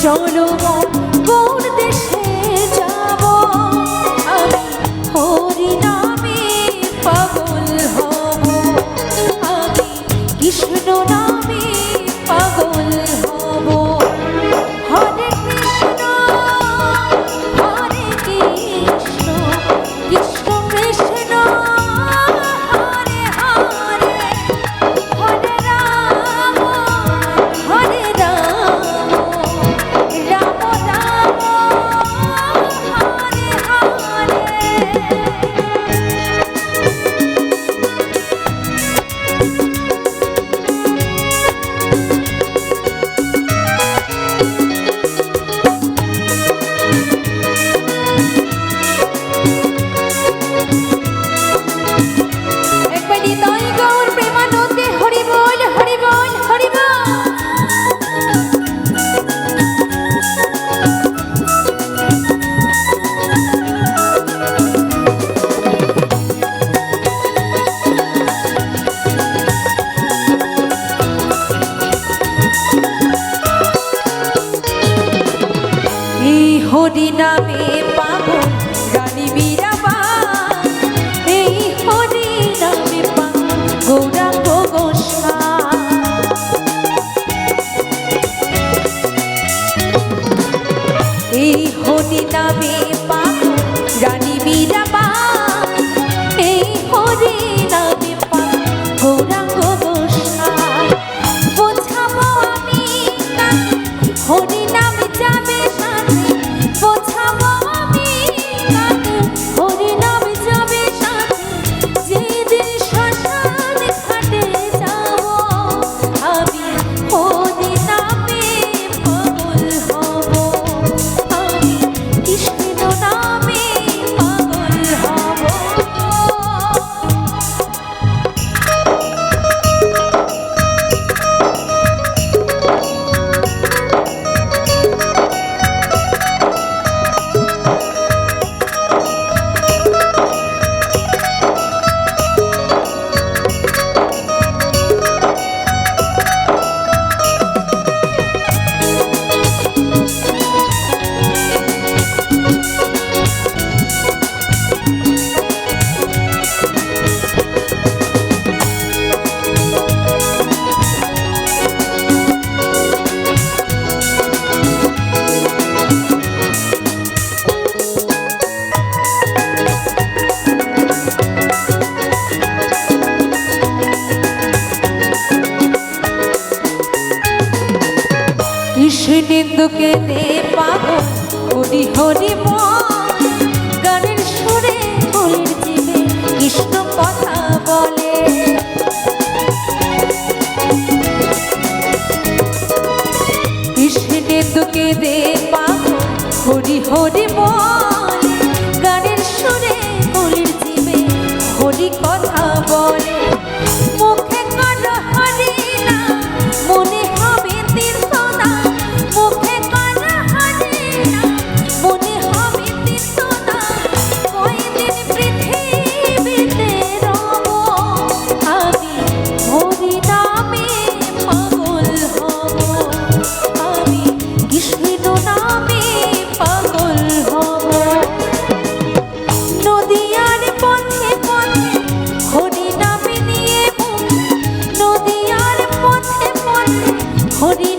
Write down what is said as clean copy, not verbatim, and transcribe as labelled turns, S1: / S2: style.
S1: চলো কোন দেশে যাব আমি হরি নামে পাগল হব আমি কৃষ্ণ নামে পাগল হব হরে কৃষ্ণ কৃষ্ণ কৃষ্ণ হরে হরে হরে রাম হরে রাম রাম রাম হরে হরে। একবার হৃদয় গৌর প্রেমানন্দে হরি বল হরি বল হরি বল। এই হরি নামে পাগল রানী মীরাবা এই হরি নামে পাগল গৌরাঙ্গ গোসাই এই হরি নামে পাগল রানী মীরাবা এই হরি নামে পাগল গৌরাঙ্গ গোসাই বোঝাবো আমি কাকে হরি নামে যাবে সাথে বোঝাবো আমি কাকে হরি নামে যাবে সাথে যেদিন শ্মশান ঘাটে যাব আমি হরি নামে পাগল হব আমি কৃষ্ণ নামে পাগল হব। কৃষ্ণেন্দুকে দে পাগল হরি হরি মন গানের সুরে ফুলের জীবে কৃষ্ণ কথা বলে কৃষ্ণেন্দুকে দে পাগল হরি হরি মন গানের সুরে ফুলের জীবে হরি কথা বলে মুখে কান হরি না মনে হবে তীর্থ না মুখে কান হরি না মনে হবে তীর্থ না কয়দিন পৃথিবীতে রব আমি হরি নামে পাগল হব আমি কৃষ্ণ নামে পাগল হব নদিয়ার পথে পথে হরি নামে নিয়ে নদিয়ার পথে পথে হরি